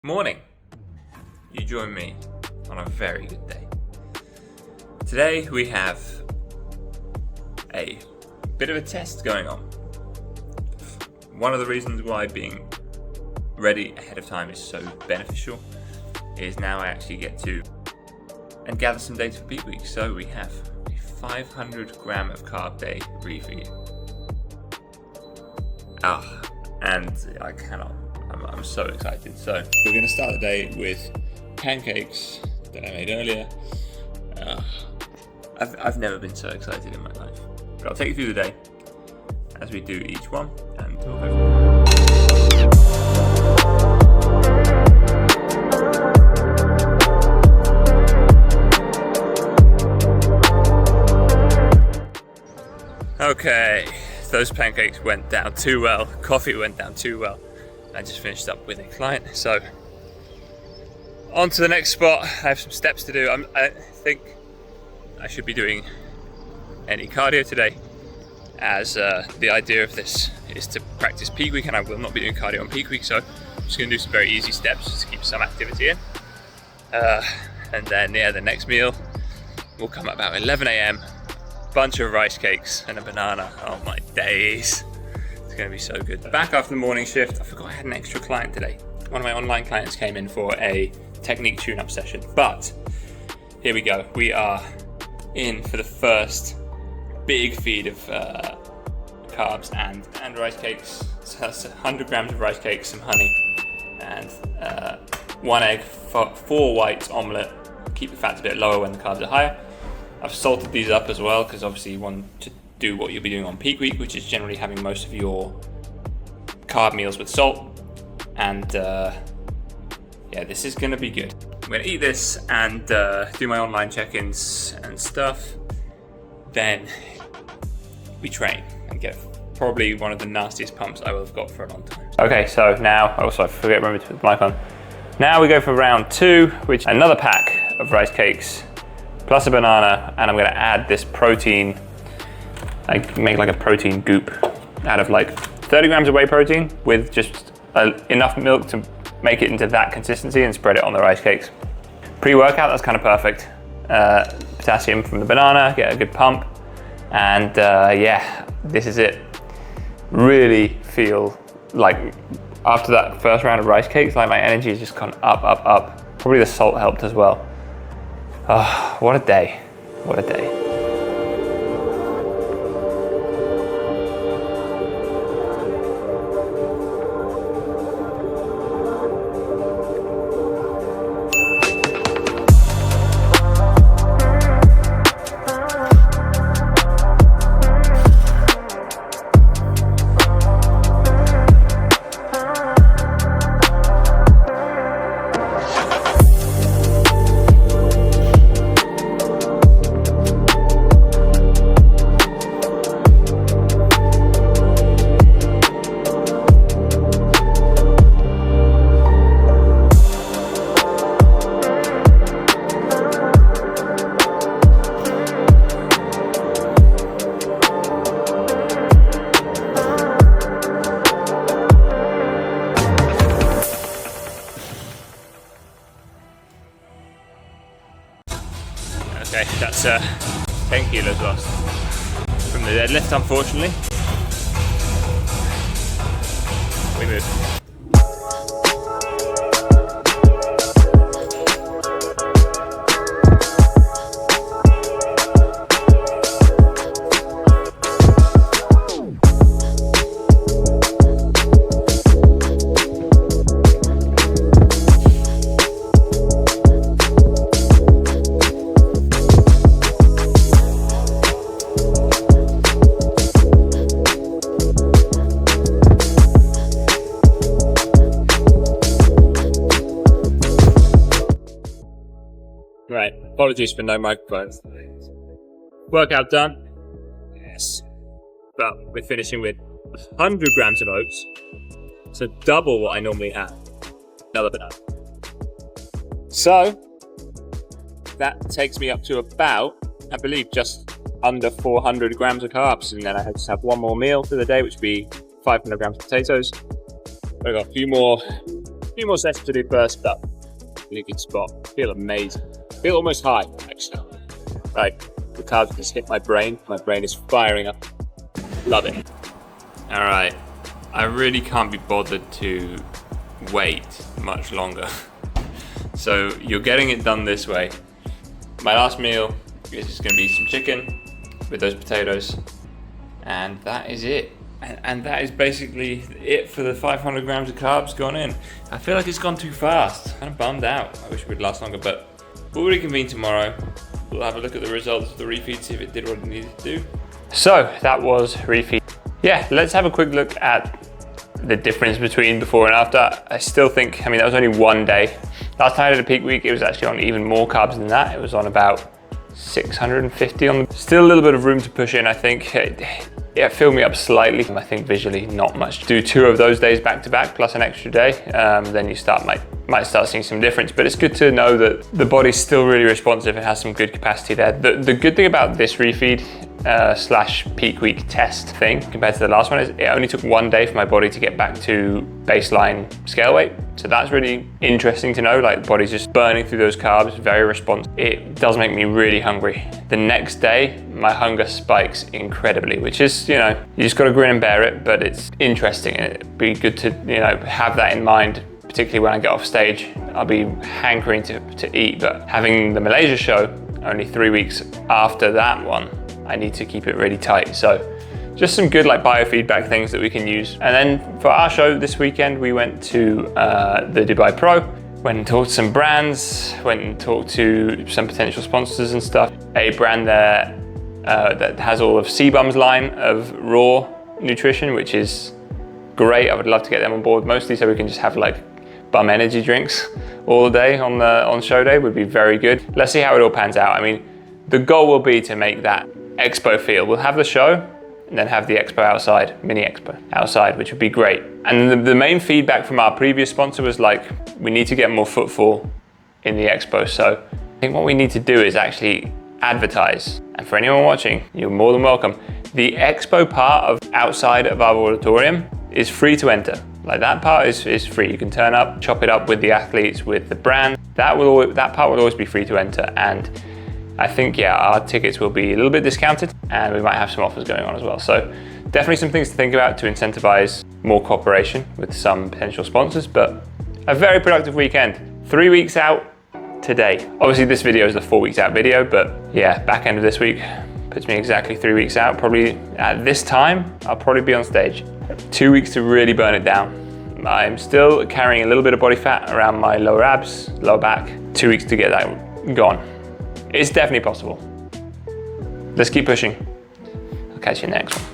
Morning. You join me on a very good day. Today we have a bit of a test going on. One of the reasons why being ready ahead of time is so beneficial is now I actually get to and gather some data for peak week. So we have a 500 gram of carb day brief for you. And I cannot. I'm so excited. So we're going to start the day with pancakes that I made earlier. I've never been so excited in my life. But I'll take you through the day as we do each one, and we'll go from there. Okay, those pancakes went down too well. Coffee went down too well. I just finished up with a client, so on to the next spot. I have some steps to do. I think I should be doing any cardio today, as the idea of this is to practice peak week, and I will not be doing cardio on peak week, so I'm just going to do some very easy steps just to keep some activity in. And then the next meal will come at about 11 a.m. Bunch of rice cakes and a banana. Oh my days. It's going to be so good. Back after the morning shift, I forgot I had an extra client today. One of my online clients came in for a technique tune-up session, but here we go. We are in for the first big feed of carbs and rice cakes. So that's 100 grams of rice cakes, some honey, and 1 egg, 4 whites omelette. Keep the fats a bit lower when the carbs are higher. I've salted these up as well, because obviously you want to do what you'll be doing on peak week, which is generally having most of your carb meals with salt. And this is gonna be good. I'm gonna eat this and do my online check-ins and stuff. Then we train and get probably one of the nastiest pumps I will have got for a long time. Okay, so now, I forget to remember to put the mic on. Now we go for round 2, which is another pack of rice cakes plus a banana, and I'm gonna add this protein. I make like a protein goop out of like 30 grams of whey protein with just enough milk to make it into that consistency and spread it on the rice cakes. Pre-workout, that's kind of perfect. Potassium from the banana, get a good pump. And this is it. Really feel like after that first round of rice cakes, like my energy has just gone up, up, up. Probably the salt helped as well. Oh, what a day, what a day. Okay, that's 10 kilos lost from the deadlift, unfortunately. We move. Right, apologies for no microphones. Workout done. Yes. But we're finishing with 100 grams of oats. So double what I normally have. Another banana. So that takes me up to about, I believe, just under 400 grams of carbs. And then I just have one more meal for the day, which would be 500 grams of potatoes. I've got a few more few more sets to do first, but in a good spot. Feel amazing. Feel almost high, actually. Like, the carbs just hit my brain. My brain is firing up. Love it. All right. I really can't be bothered to wait much longer. So you're getting it done this way. My last meal is just gonna be some chicken with those potatoes, and that is it. And that is basically it for the 500 grams of carbs gone in. I feel like it's gone too fast. Kind of bummed out. I wish it would last longer, but we'll reconvene tomorrow. We'll have a look at the results of the refeed, see if it did what it needed to do. So that was refeed. Yeah, let's have a quick look at the difference between before and after. I still think, I mean, that was only one day. Last time I did a peak week, it was actually on even more carbs than that. It was on about 650 on the, still a little bit of room to push in, I think. It filled me up slightly. I think visually not much. Do 2 of those days back to back plus an extra day, then you might start seeing some difference. But it's good to know that the body's still really responsive and has some good capacity there. The good thing about this refeed slash peak week test thing compared to the last one is it only took 1 day for my body to get back to baseline scale weight. So that's really interesting to know, like the body's just burning through those carbs, very responsive. It does make me really hungry. The next day, my hunger spikes incredibly, which is, you know, you just gotta grin and bear it, but it's interesting. It'd be good to, you know, have that in mind, particularly when I get off stage. I'll be hankering to eat, but having the Malaysia show only 3 weeks after that one, I need to keep it really tight. So just some good like biofeedback things that we can use. And then for our show this weekend, we went to the Dubai Pro, went and talked to some brands, went and talked to some potential sponsors and stuff. A brand there that has all of CBum's line of raw nutrition, which is great. I would love to get them on board, mostly so we can just have like bum energy drinks all day on show day would be very good. Let's see how it all pans out. I mean, the goal will be to make that expo feel. We'll have the show and then have the expo outside, mini expo outside, which would be great. And the main feedback from our previous sponsor was like, we need to get more footfall in the expo. So I think what we need to do is actually advertise. And for anyone watching, you're more than welcome. The expo part of outside of our auditorium is free to enter. Like that part is free. You can turn up, chop it up with the athletes, with the brand. That part will always be free to enter. And I think, yeah, our tickets will be a little bit discounted and we might have some offers going on as well. So definitely some things to think about to incentivize more cooperation with some potential sponsors, but a very productive weekend. 3 weeks out today. Obviously this video is the 4 weeks out video, but yeah, back end of this week puts me exactly 3 weeks out. Probably at this time, I'll probably be on stage. 2 weeks to really burn it down. I'm still carrying a little bit of body fat around my lower abs, lower back. 2 weeks to get that gone. It's definitely possible. Let's keep pushing. I'll catch you next one.